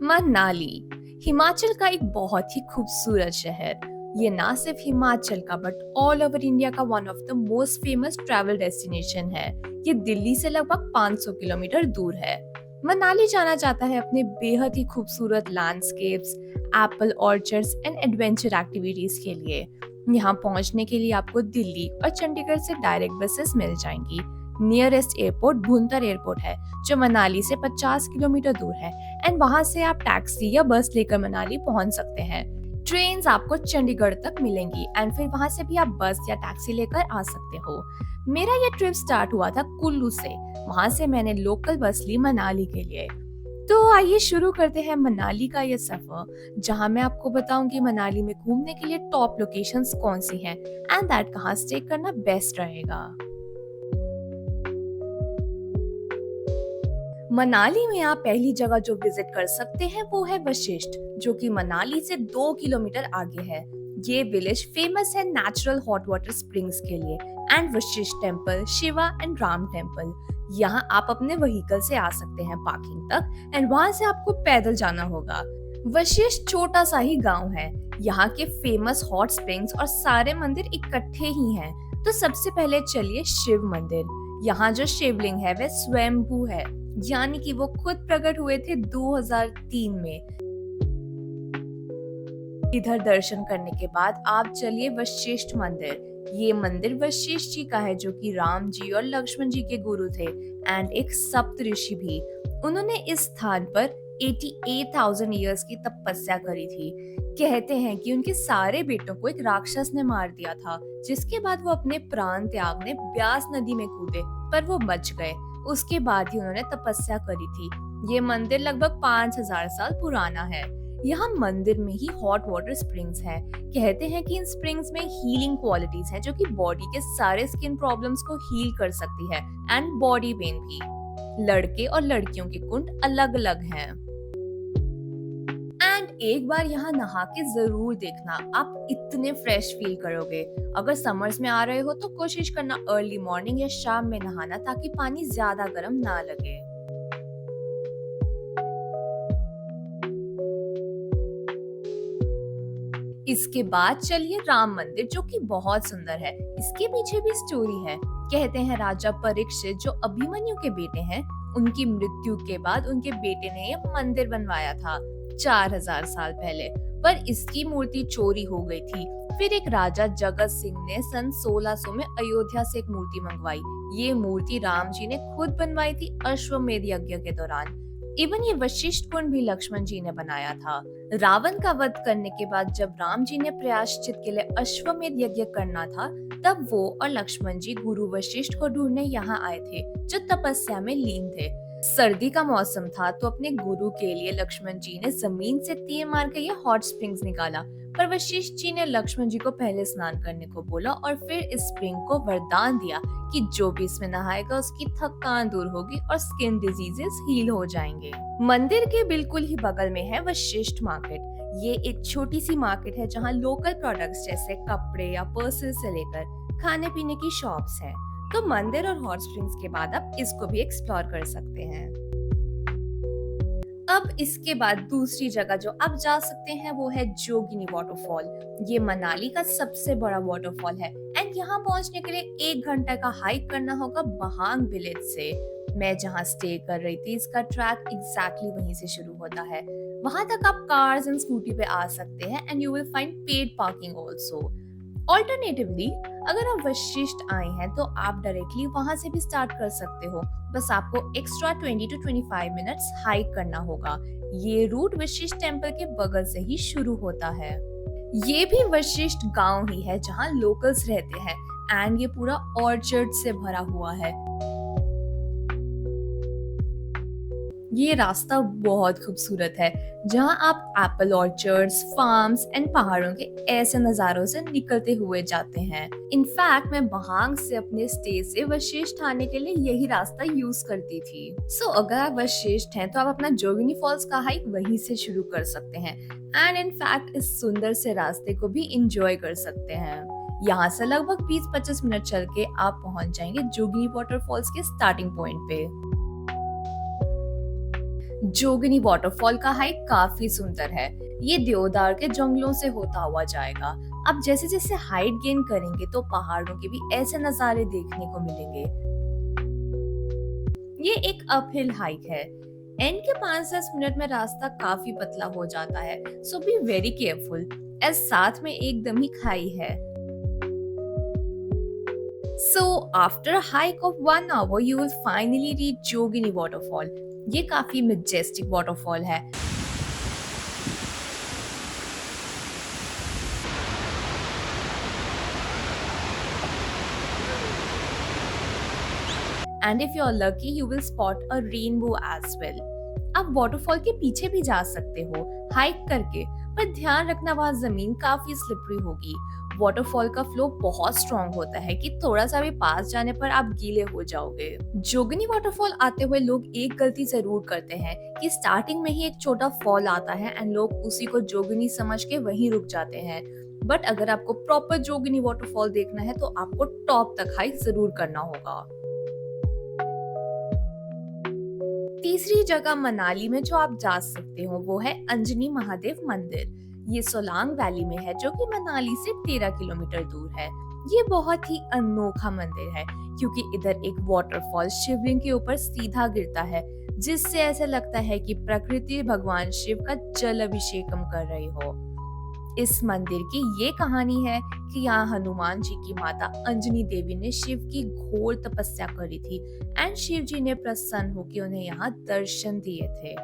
मनाली हिमाचल का एक बहुत ही खूबसूरत शहर। ये ना सिर्फ हिमाचल का बट ऑल ओवर इंडिया का one of the most famous travel destination है। ये दिल्ली से लगभग 500 किलोमीटर दूर है। मनाली जाना जाता है अपने बेहद ही खूबसूरत landscapes, Apple orchards and adventure activities के लिए। यहाँ पहुंचने के लिए आपको दिल्ली और चंडीगढ़ से डायरेक्ट बसेस मिल जाएंगी। नियरेस्ट एयरपोर्ट भुंतर एयरपोर्ट है, जो मनाली से 50 किलोमीटर दूर है, एंड वहां से आप टैक्सी या बस लेकर मनाली पहुंच सकते हैं। ट्रेन्स आपको चंडीगढ़ तक मिलेंगी एंड फिर वहां से भी आप बस या टैक्सी लेकर आ सकते हो। मेरा ये ट्रिप स्टार्ट हुआ था कुल्लू से। वहां से मैंने लोकल बस ली मनाली के लिए। तो आइए शुरू करते हैं मनाली का ये सफर, जहां मैं आपको बताऊंगी मनाली में घूमने के लिए टॉप लोकेशंस कौन सी हैं एंड दैट कहाँ स्टे करना बेस्ट रहेगा। मनाली में आप पहली जगह जो विजिट कर सकते हैं वो है वशिष्ठ, जो कि मनाली से 2 किलोमीटर आगे है। ये विलेज फेमस है नेचुरल हॉट वाटर स्प्रिंग्स के लिए and Vashishtha temple, Shiva and Ram temple. यहाँ आप अपने व्हीकल से आ सकते हैं पार्किंग तक एंड वहां से आपको पैदल जाना होगा। वशिष्ठ छोटा सा ही गांव है। यहाँ के फेमस हॉट स्प्रिंग्स और सारे मंदिर इकट्ठे ही हैं। तो सबसे पहले चलिए शिव मंदिर। यहाँ जो शिवलिंग है वह स्वयंभू है, यानी कि वो खुद प्रकट हुए थे 2003 में। इधर दर्शन करने के बाद आप चलिए वशिष्ठ मंदिर। ये मंदिर वशिष्ठ जी का है, जो कि राम जी और लक्ष्मण जी के गुरु थे एंड एक सप्तऋषि भी। उन्होंने इस स्थान पर 88,000 ईयर्स की तपस्या करी थी। कहते हैं कि उनके सारे बेटों को एक राक्षस ने मार दिया था, जिसके बाद वो अपने प्राण त्यागने ब्यास नदी में कूदे, पर वो बच गए। उसके बाद ही उन्होंने तपस्या करी थी। ये मंदिर लगभग 5000 साल पुराना है। यहाँ मंदिर में ही हॉट वाटर स्प्रिंग्स हैं। कहते हैं कि इन स्प्रिंग्स में हीलिंग क्वालिटीज हैं, जो कि बॉडी के सारे स्किन प्रॉब्लम्स को हील कर सकती है एंड बॉडी पेन भी। लड़के और लड़कियों के कुंड अलग अलग हैं। एंड एक बार यहाँ नहा के जरूर देखना, आप इतने फ्रेश फील करोगे। अगर समर्स में आ रहे हो तो कोशिश करना अर्ली मॉर्निंग या शाम में नहाना, ताकि पानी ज्यादा गर्म ना लगे। इसके बाद चलिए राम मंदिर, जो कि बहुत सुंदर है। इसके पीछे भी स्टोरी है। कहते हैं राजा परीक्षित, जो अभिमन्यु के बेटे हैं, उनकी मृत्यु के बाद उनके बेटे ने ये मंदिर बनवाया था 4000 साल पहले, पर इसकी मूर्ति चोरी हो गई थी। फिर एक राजा जगत सिंह ने सन 1600 में अयोध्या से एक मूर्ति मंगवाई। ये मूर्ति राम जी ने खुद बनवाई थी अश्वमेध यज्ञ के दौरान। इवन ये वशिष्ठ कुंड भी लक्ष्मण जी ने बनाया था। रावण का वध करने के बाद जब राम जी ने प्रायश्चित के लिए अश्वमेध यज्ञ करना था, तब वो और लक्ष्मण जी गुरु वशिष्ठ को ढूंढने यहाँ आए थे, जो तपस्या में लीन थे। सर्दी का मौसम था, तो अपने गुरु के लिए लक्ष्मण जी ने जमीन से तीर मार के ये हॉट स्प्रिंग्स निकाला। पर वशिष्ठ जी ने लक्ष्मण जी को पहले स्नान करने को बोला और फिर इस स्प्रिंग को वरदान दिया कि जो भी इसमें नहाएगा उसकी थकान दूर होगी और स्किन डिजीजेस हील हो जाएंगे। मंदिर के बिल्कुल ही बगल में है वशिष्ठ मार्केट। ये एक छोटी सी मार्केट है, जहाँ लोकल प्रोडक्ट्स जैसे कपड़े या पर्सेस से लेकर खाने पीने की शॉप्स हैं। तो मंदिर और हॉट स्प्रिंग्स के बाद आप इसको भी एक्सप्लोर कर सकते हैं। अब इसके बाद दूसरी जगह जो आप जा सकते हैं वो है जोगिनी वाटरफॉल। ये मनाली का सबसे बड़ा वाटरफॉल है एंड यहाँ पहुंचने के लिए 1 घंटे का हाइक करना होगा बहांग विलेज से। मैं जहाँ स्टे कर रही थी, इसका ट्रैक एग्जैक्टली वहीं से शुरू होता है। वहां तक आप कार्स एंड स्कूटी पे आ सकते हैं and you will find paid parking also. Alternatively, अगर आप वशिष्ठ आए हैं तो आप डायरेक्टली वहां से भी स्टार्ट कर सकते हो। बस आपको एक्स्ट्रा 20 to 25 मिनट्स हाइक करना होगा। ये रूट वशिष्ठ टेम्पल के बगल से ही शुरू होता है। ये भी वशिष्ठ गांव ही है, जहां लोकल्स रहते हैं एंड ये पूरा ऑर्चर्ड से भरा हुआ है। ये रास्ता बहुत खूबसूरत है, जहां आप एप्पल ऑर्चर्ड्स, फार्म्स एंड पहाड़ों के ऐसे नजारों से निकलते हुए जाते हैं। इनफैक्ट मैं बहांग से अपने स्टे से वशिष्ठ आने के लिए यही रास्ता यूज करती थी। सो अगर आप वशिष्ठ हैं तो आप अपना जोगिनी फॉल्स का हाइक वहीं से शुरू कर सकते हैं एंड इनफैक्ट इस सुंदर से रास्ते को भी इंजॉय कर सकते हैं। यहाँ से लगभग 20-25 मिनट चल के आप पहुंच जाएंगे जोगिनी वाटरफॉल्स के स्टार्टिंग पॉइंट पे। जोगिनी वाटरफॉल का हाइक काफी सुंदर है। ये देवदार के जंगलों से होता हुआ जाएगा। आप जैसे जैसे हाइट गेन करेंगे तो पहाड़ों के भी ऐसे नजारे देखने को मिलेंगे। ये एक अपहिल हाइक है। एंड के 5-10 मिनट में रास्ता काफी पतला हो जाता है, सो बी वेरी केयरफुल एज साथ में एकदम ही खाई है। So after a hike of 1 hour, you will finally reach Jogini waterfall. ये काफी majestic waterfall है। And if you're lucky, you will spot a rainbow as well. आप waterfall के पीछे भी जा सकते हो हाइक करके, पर ध्यान रखना वहाँ जमीन काफी स्लिपरी होगी। वाटरफॉल का फ्लो बहुत स्ट्रॉन्ग होता है कि थोड़ा सा भी पास जाने पर आप गीले हो जाओगे। जोगिनी वाटरफॉल आते हुए लोग एक गलती जरूर करते हैं कि स्टार्टिंग में ही एक छोटा फॉल आता है एंड लोग उसी को जोगिनी समझ के वहीं रुक जाते हैं। बट अगर आपको प्रॉपर जोगिनी वाटरफॉल देखना है तो आपको टॉप तक हाइक जरूर करना होगा। तीसरी जगह मनाली में जो आप जा सकते हो वो है अंजनी महादेव मंदिर। ये सोलांग वैली में है जो कि मनाली से 13 किलोमीटर दूर है। ये बहुत ही अनोखा मंदिर है क्योंकि इधर एक वाटरफॉल शिवलिंग के ऊपर सीधा गिरता है, जिससे ऐसा लगता है कि प्रकृति भगवान शिव का जल अभिषेकम कर रही हो। इस मंदिर की ये कहानी है कि यहाँ हनुमान जी की माता अंजनी देवी ने शिव की घोर तपस्या करी थी एंड शिव जी ने प्रसन्न होकर उन्हें यहाँ दर्शन दिए थे।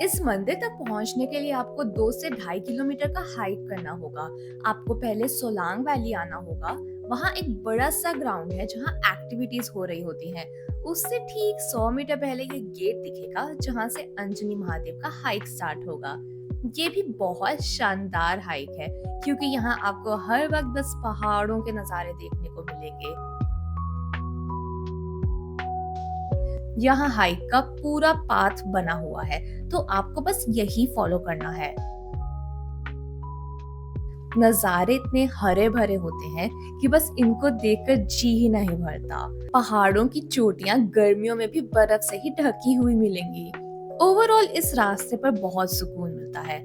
इस मंदिर तक पहुंचने के लिए आपको 2 से 2.5 किलोमीटर का हाइक करना होगा। आपको पहले सोलांग वैली आना होगा। वहाँ एक बड़ा सा ग्राउंड है जहाँ एक्टिविटीज हो रही होती हैं। उससे ठीक 100 मीटर पहले ये गेट दिखेगा जहाँ से अंजनी महादेव का हाइक स्टार्ट होगा। ये भी बहुत शानदार हाइक है क्योंकि यहाँ आपको हर वक्त बस पहाड़ों के नजारे देखने को मिलेंगे। यहाँ हाइक का पूरा पाथ बना हुआ है, तो आपको बस यही फॉलो करना है। नजारे इतने हरे भरे होते हैं कि बस इनको देखकर जी ही नहीं भरता। पहाड़ों की चोटियां गर्मियों में भी बर्फ से ही ढकी हुई मिलेंगी। ओवरऑल इस रास्ते पर बहुत सुकून मिलता है।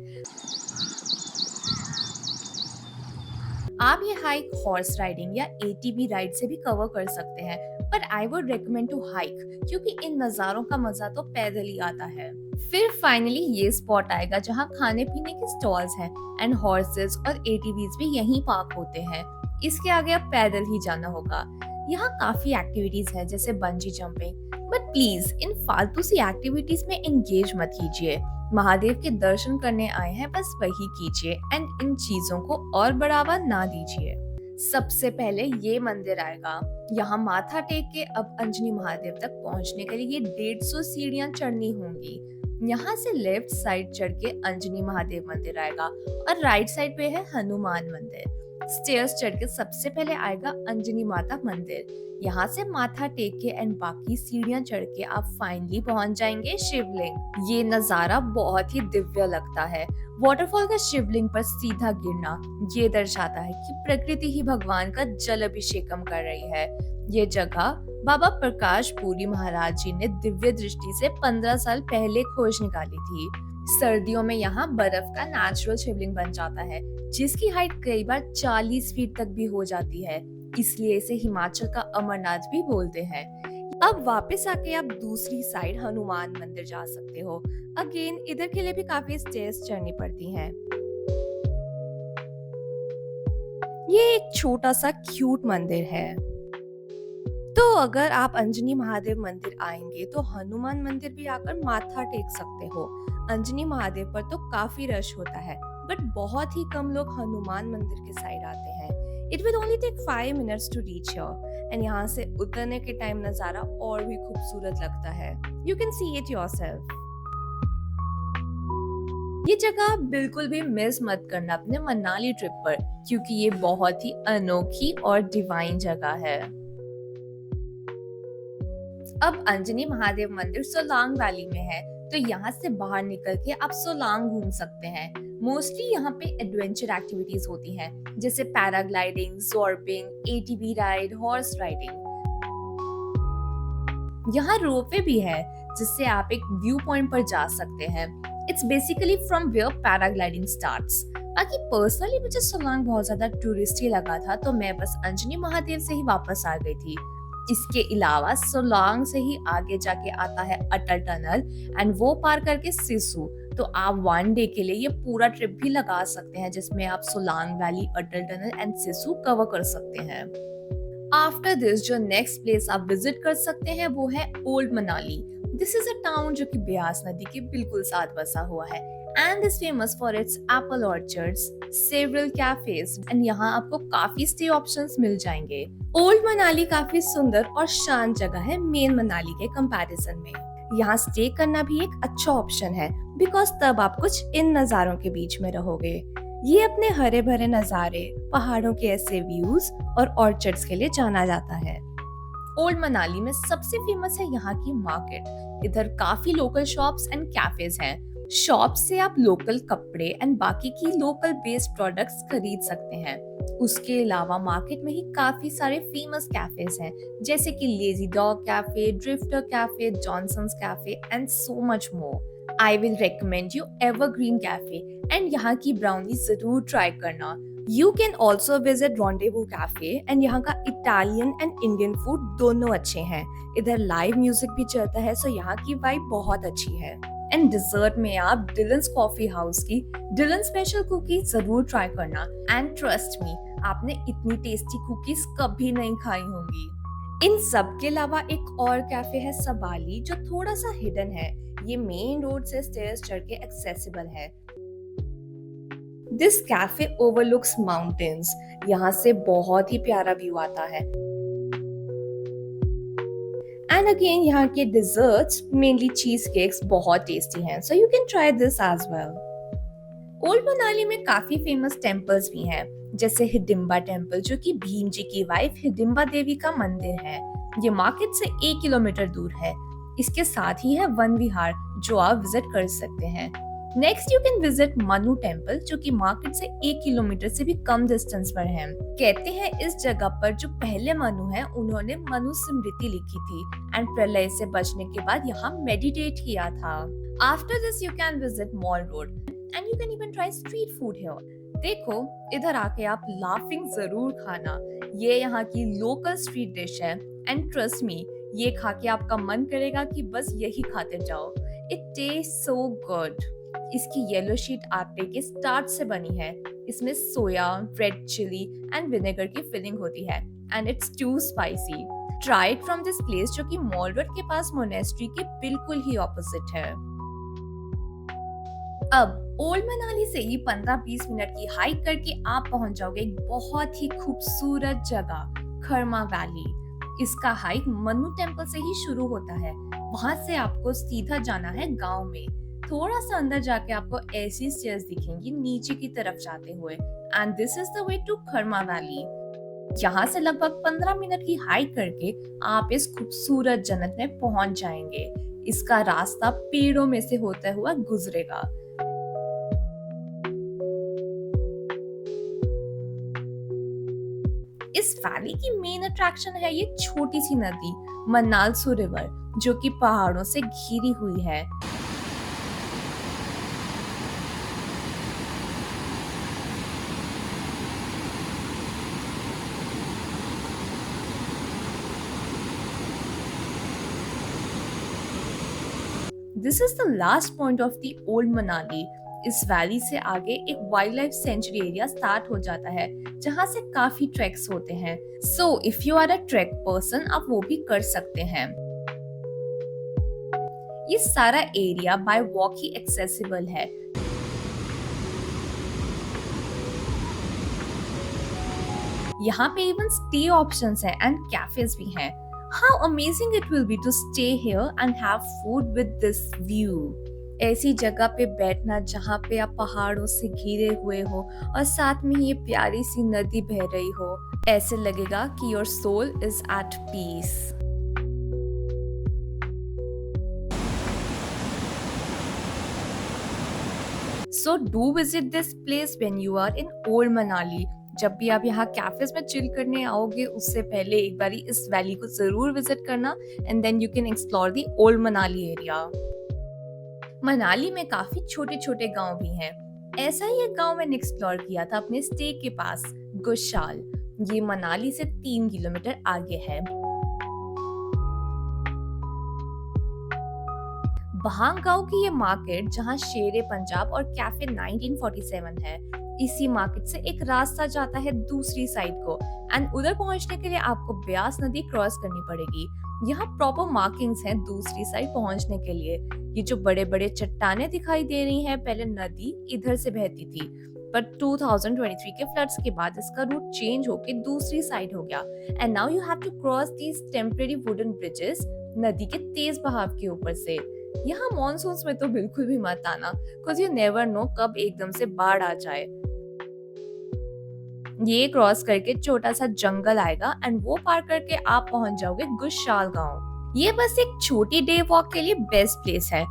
आप ये हाइक हॉर्स राइडिंग या एटीवी राइड से भी कवर कर सकते हैं, पर I would recommend to hike क्योंकि इन नजारों का मजा तो पैदल ही आता है। फिर फाइनली ये स्पॉट आएगा जहाँ खाने पीने के स्टॉल्स हैं एंड हॉर्सेस और एटीवीज भी यहीं पार्क होते हैं। इसके आगे अब पैदल ही जाना होगा। यहाँ काफी एक्टिविटीज है जैसे बंजी जंपिंग, बट प्लीज इन फालतू सी एक्टिविटीज में एंगेज मत कीजिए। महादेव के दर्शन करने आए हैं, बस वही कीजिए एंड इन चीजों को और बढ़ावा ना दीजिए। सबसे पहले ये मंदिर आएगा। यहाँ माथा टेक के अब अंजनी महादेव तक पहुँचने के लिए 150 सीढ़ियाँ चढ़नी होंगी। यहाँ से लेफ्ट साइड चढ़ के अंजनी महादेव मंदिर आएगा और राइट साइड पे है हनुमान मंदिर। स्टेयर्स चढ़ के सबसे पहले आएगा अंजनी माता मंदिर। यहाँ से माथा टेक के एंड बाकी सीढ़ियाँ चढ़ के आप फाइनली पहुँच जाएंगे शिवलिंग। ये नजारा बहुत ही दिव्य लगता है। वाटरफॉल का शिवलिंग पर सीधा गिरना ये दर्शाता है कि प्रकृति ही भगवान का जल अभिषेकम कर रही है। ये जगह बाबा प्रकाश पुरी महाराज जी ने दिव्य दृष्टि से 15 साल पहले खोज निकाली थी। सर्दियों में यहाँ बर्फ का नेचुरल शिवलिंग बन जाता है, जिसकी हाइट कई बार 40 फीट तक भी हो जाती है। इसलिए इसे हिमाचल का अमरनाथ भी बोलते हैं। अब वापस आके आप दूसरी साइड हनुमान मंदिर जा सकते हो। अगेन इधर के लिए भी काफी स्टेयर्स चढ़नी पड़ती हैं। ये एक छोटा सा क्यूट मंदिर है। तो अगर आप अंजनी महादेव मंदिर आएंगे तो हनुमान मंदिर भी आकर माथा टेक सकते हो। अंजनी महादेव पर तो काफी रश होता है, बट बहुत ही कम लोग हनुमान मंदिर के साइड आते हैं। It will only take 5 minutes to reach here, and यहाँ से उतरने के टाइम नजारा और भी खूबसूरत लगता है। You can see it yourself. ये जगह बिल्कुल भी मिस मत करना अपने मनाली ट्रिप पर, क्योंकि ये बहुत ही अनोखी और डिवाइन जगह है। अब अंजनी महादेव मंदिर सोलांग वैली में है, तो यहाँ से बाहर निकल के आप सोलांग घूम सकते हैं। मोस्टली यहाँ पे एडवेंचर एक्टिविटीज होती हैं, जैसे paragliding, zorbing, ATV ride, horse riding. यहाँ रोपवे भी है, जिससे आप एक व्यू पॉइंट पर जा सकते हैं। It's basically from where paragliding starts. बाकी पर्सनली मुझे सोलांग बहुत ज्यादा टूरिस्टी लगा था, तो मैं बस अंजनी महादेव से ही वापस आ गई थी। इसके अलावा सोलांग से ही आगे जाके आता है अटल टनल एंड वो पार करके सिसु। तो आप 1 डे के लिए ये पूरा ट्रिप भी लगा सकते हैं, जिसमें आप Solang Valley, Atal Tunnel and Sissu cover कर सकते हैं। आफ्टर दिस जो नेक्स्ट प्लेस आप विजिट कर सकते हैं वो है old Manali. This is a town जो कि ब्यास नदी के बिल्कुल साथ बसा हुआ है and is famous for its Apple orchards, several cafes and यहाँ आपको काफी स्टे ऑप्शंस मिल जाएंगे। ओल्ड मनाली काफी सुंदर और शांत जगह है मेन मनाली के कंपैरिजन में। यहाँ स्टे करना भी एक अच्छा ऑप्शन है बिकॉज तब आप कुछ इन नजारों के बीच में रहोगे। ये अपने हरे भरे नजारे, पहाड़ों के ऐसे व्यूज और ऑर्चर्ड्स के लिए जाना जाता है। ओल्ड मनाली में सबसे फेमस है यहाँ की मार्केट। इधर काफी लोकल शॉप्स एंड कैफेज हैं। शॉप से आप लोकल कपड़े एंड बाकी की लोकल बेस्ड प्रोडक्ट्स खरीद सकते हैं। उसके अलावा मार्केट में ही काफी सारे फेमस कैफेज हैं, जैसे कि Lazy Dog cafe, Drifter cafe, Johnson's cafe and so much more. I will recommend you Evergreen cafe and यहाँ की ब्राउनी जरूर ट्राई करना। You can also visit Rendezvous cafe and यहाँ का इटालियन एंड इंडियन फूड दोनों अच्छे हैं। इधर लाइव म्यूजिक भी चलता है, सो यहाँ की वाइब बहुत अच्छी है। एंड डिजर्ट में आप डिलन्स कॉफी हाउस की डिलन स्पेशल कुकी जरूर ट्राई करना एंड ट्रस्ट मी, आपने इतनी टेस्टी कुकीज कभी नहीं खाई होंगी। इन सब के अलावा एक और कैफे है सबाली, जो थोड़ा सा हिडन है। ये मेन रोड से स्टेयर्स चढ़ के एक्सेसिबल है। This cafe overlooks mountains. यहाँ से बहुत ही प्यारा व्यू आता है। एंड अगेन यहाँ के डिजर्ट्स, मेनली चीज केक्स, बहुत टेस्टी हैं, so you can try this as well. Old Manali में काफी फेमस टेम्पल्स भी हैं, जैसे हिडिंबा टेम्पल, जो कि भीम जी की वाइफ हिडिंबा देवी का मंदिर है। ये मार्केट से 1 किलोमीटर दूर है। इसके साथ ही है वन विहार, जो आप विजिट कर सकते हैं। Next you can visit Manu temple, जो कि मार्केट से 1 किलोमीटर से भी कम डिस्टेंस पर है। कहते हैं इस जगह पर जो पहले मनु है, उन्होंने मनु स्मृति लिखी थी एंड प्रलय से बचने के बाद यहाँ मेडिटेट किया था। After this you can visit mall road and you can even try street food here. देखो, इधर आके आप लाफिंग जरूर खाना। ये यहाँ की लोकल स्ट्रीट डिश है एंड ट्रस्ट मी, ये खा के आपका मन करेगा कि बस यही खाते जाओ। It taste so good. इसकी येलो शीट आटे के स्टार्च से बनी है। इसमें soya, red chilli and vinegar की फिलिंग होती है and it's too spicy. Try it from this place, जो कि मॉल रोड के पास मोनेस्ट्री के बिल्कुल ही ऑपोजिट है। अब ओल्ड मनाली से ही 15-20 मिनट की हाइक करके आप पहुंच जाओगे एक बहुत ही खूबसूरत जगह, खरमा वैली। इसका हाइक मनु टेम्पल से ही शुरू होता है। वहां से आपको सीधा जाना है गांव में। थोड़ा सा अंदर जाके आपको ऐसी स्टेयर्स दिखेंगी नीचे की तरफ जाते हुए and this is the way to Kharma valley. यहाँ से लगभग 15 मिनट की हाइक करके आप इस खूबसूरत जन्नत में पहुंच जाएंगे। इसका रास्ता पेड़ों में से होता हुआ गुजरेगा। इस वैली की मेन अट्रैक्शन है ये छोटी सी नदी, मन्नालसू रिवर, जो कि पहाड़ों से घिरी हुई है। This is the last point of the old Manali. इस वैली से आगे एक wildlife sanctuary area start हो जाता है, जहाँ से काफी ट्रैक्स होते हैं। So if you are a trek person, आप वो भी कर सकते हैं। ये सारा एरिया बाय वॉक ही एक्सेसिबल है। यहाँ पे इवन स्टे ऑप्शंस हैं एंड कैफेज भी हैं। How amazing it will be to stay here and have food with this view. ऐसी जगह पे बैठना जहाँ पे आप पहाड़ों से घिरे हुए हो और साथ में ये प्यारी सी नदी बह रही हो, ऐसे लगेगा कि your soul is at peace. So do visit this place when you are in Old Manali. जब भी आप यहाँ कैफेज में चिल करने आओगे उससे पहले एक बारी इस वैली को जरूर विजिट करना and then you can explore the old Manali area. Manali में काफी छोटे छोटे गांव भी हैं। ऐसा ही एक गांव मैंने एक्सप्लोर किया था अपने स्टे के पास, गुशाल। ये मनाली से 3 किलोमीटर आगे है। बहांग गांव की ये मार्केट जहां शेरे पंजाब और कैफे 1947 है, इसी मार्केट से एक रास्ता जाता है दूसरी साइड को एंड उधर पहुंचने के लिए आपको ब्यास नदी क्रॉस करनी पड़ेगी। यहाँ प्रॉपर मार्किंग्स हैं दूसरी साइड पहुंचने के लिए। ये जो बड़े बड़े चट्टाने दिखाई दे रही हैं, पहले नदी इधर से बहती थी, पर 2023 के फ्लड्स के बाद इसका रूट चेंज होके दूसरी साइड हो गया and now you have to cross these temporary wooden bridges नदी के तेज बहाव के ऊपर से। यहाँ मॉनसून्स में तो बिल्कुल भी मत आना, बिकॉज़ यू नेवर नो कब एकदम से बाढ़ आ जाए। ये क्रॉस करके छोटा सा जंगल आएगा एंड वो पार करके आप पहुंच जाओगे गुशाल गांव। ये बस एक छोटी डे वॉक के लिए बेस्ट प्लेस है।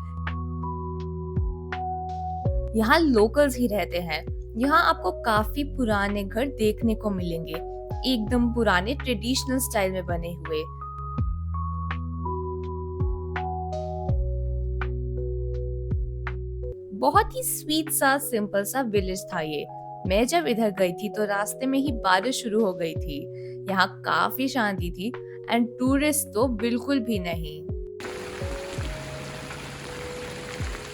यहाँ लोकल्स ही रहते हैं। यहाँ आपको काफी पुराने घर देखने को मिलेंगे, एकदम पुराने ट्रेडिशनल स्टाइल में बने हुए। बहुत ही स्वीट सा सिंपल सा विलेज था ये। मैं जब इधर गई थी तो रास्ते में ही बारिश शुरू हो गई थी। यहाँ काफी शांति थी एंड टूरिस्ट तो बिल्कुल भी नहीं।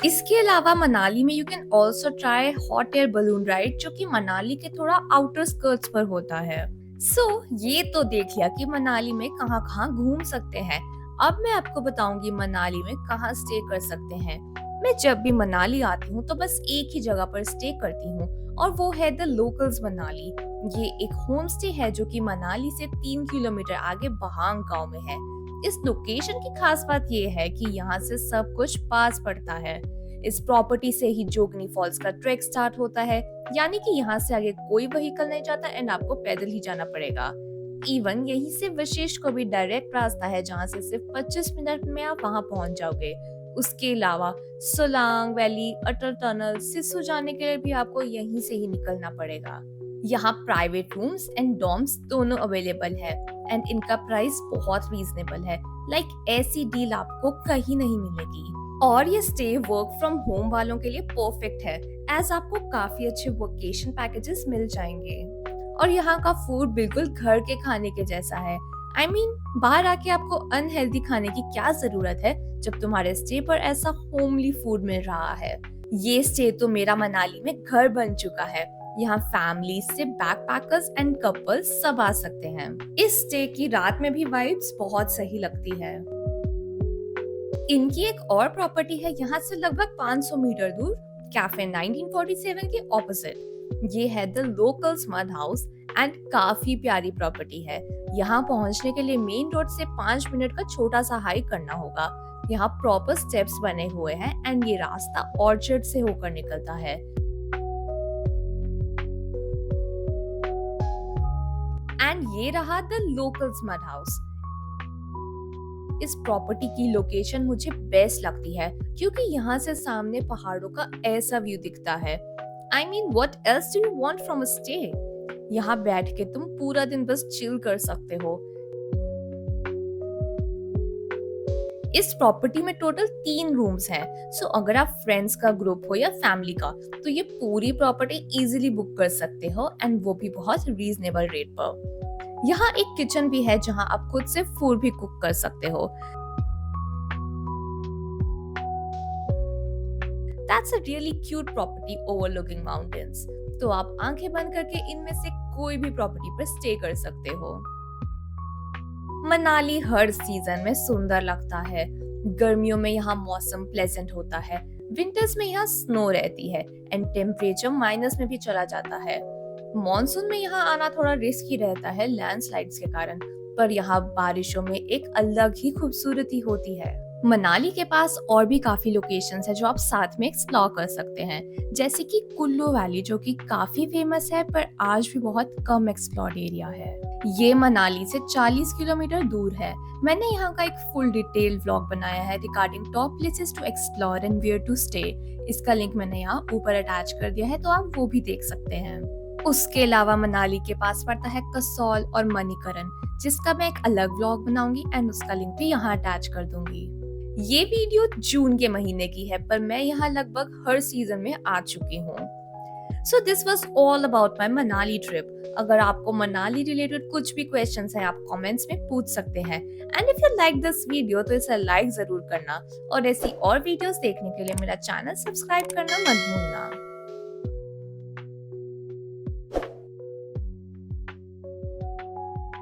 इसके अलावा मनाली में you can also try hot air balloon ride, जो कि मनाली के थोड़ा आउटर स्कर्ट्स पर होता है। ये तो देख लिया कि मनाली में कहाँ कहाँ घूम सकते हैं। अब मैं आपको बताऊंगी मनाली में कहाँ स्टे कर सकते हैं। मैं जब भी मनाली आती हूँ तो बस एक ही जगह पर स्टे करती हूँ और वो है द लोकल्स मनाली। ये एक होम स्टे है जो कि मनाली से 3 किलोमीटर आगे बहांग गांव में है। इस लोकेशन की खास बात ये है कि यहाँ से सब कुछ पास पड़ता है। इस प्रॉपर्टी से ही जोगनी फॉल्स का ट्रैक स्टार्ट होता है, यानी कि यहाँ से आगे कोई व्हीकल नहीं जाता एंड आपको पैदल ही जाना पड़ेगा। इवन यहीं से विशेष को भी डायरेक्ट रास्ता है जहाँ से सिर्फ 25 मिनट में आप वहाँ पहुँच जाओगे। उसके अलावा सोलांग वैली, अटल टनल, सिसु जाने के लिए भी आपको यहीं से ही निकलना पड़ेगा। यहाँ प्राइवेट रूम्स एंड डॉर्म्स दोनों अवेलेबल है एंड इनका प्राइस बहुत रीजनेबल है। ऐसी डील आपको कहीं नहीं मिलेगी। और ये स्टे वर्क फ्रॉम होम वालों के लिए परफेक्ट है, एज आपको काफी अच्छे वेकेशन पैकेजेस मिल जाएंगे। और यहाँ का फूड बिल्कुल घर के खाने के जैसा है। बाहर आके आपको अनहेल्दी खाने की क्या जरूरत है जब तुम्हारे स्टे पर ऐसा होमली फूड मिल रहा है। ये स्टे तो मेरा मनाली में घर बन चुका है। यहाँ फैमिली से बैकपैकर्स एंड कपल्स सब आ सकते हैं। इस स्टे की रात में भी वाइब्स बहुत सही लगती है। इनकी एक और प्रॉपर्टी है यहाँ से लगभग 500 मीटर दूर, कैफे 1947 के ऑपोजिट। ये है the locals mud house and काफी प्यारी प्रॉपर्टी है। यहाँ पहुँचने के लिए मेन रोड से 5 मिनट का छोटा सा हाइक करना होगा। यहाँ प्रॉपर स्टेप्स बने हुए हैं एंड ये रास्ता ऑर्चर्ड से होकर निकलता है। एंड ये रहा द लोकल्स मड हाउस। इस प्रॉपर्टी की लोकेशन मुझे बेस्ट लगती है क्योंकि यहाँ से सामने पहाड़ों का ऐसा व्यू दिखता है। what else do you want from a stay? यहाँ बैठ के तुम पूरा दिन बस चिल कर सकते हो। इस प्रॉपर्टी में टोटल 3 रूम्स हैं। अगर आप फ्रेंड्स का ग्रुप हो या फैमिली का तो ये पूरी प्रॉपर्टी इजीली बुक कर सकते हो एंड वो भी बहुत रीजनेबल रेट पर। यहाँ एक किचन भी है जहाँ आप खुद से फूड भी कुक कर सकते हो। That's a really cute property overlooking mountains. तो आप आंखें बंद करके इनमें से कोई भी प्रॉपर्टी पर स्टे कर सकते हो। मनाली हर सीजन में सुंदर लगता है। गर्मियों में यहाँ मौसम प्लेजेंट होता है, विंटर्स में यहाँ स्नो रहती है एंड टेम्परेचर माइनस में भी चला जाता है। मॉनसून में यहाँ आना थोड़ा रिस्की रहता है लैंडस्लाइड्स के कारण, पर यहाँ बारिशों में एक अलग ही खूबसूरती होती है। मनाली के पास और भी काफी लोकेशंस है जो आप साथ में एक्सप्लोर कर सकते हैं, जैसे कि कुल्लू वैली जो कि काफी फेमस है पर आज भी बहुत कम एक्सप्लोर्ड एरिया है। ये मनाली से 40 किलोमीटर दूर है। मैंने यहाँ का एक फुल डिटेल व्लॉग बनाया है regarding top places to explore and where to stay. इसका लिंक मैंने यहाँ ऊपर अटैच कर दिया है, तो आप वो भी देख सकते हैं। उसके अलावा मनाली के पास पड़ता है कसौल और मणिकरण, जिसका मैं एक अलग व्लॉग बनाऊंगी एंड उसका लिंक भी यहाँ अटैच कर दूंगी। ये वीडियो जून के महीने की है, पर मैं यहाँ लगभग हर सीजन में आ चुकी हूँ। So this was all about my Manali trip. अगर आपको मनाली रिलेटेड कुछ भी क्वेश्चन है, आप कमेंट्स में पूछ सकते हैं। And if you like this video तो इसे लाइक जरूर करना, और ऐसी और वीडियोस देखने के लिए मेरा चैनल सब्सक्राइब करना मत भूलना।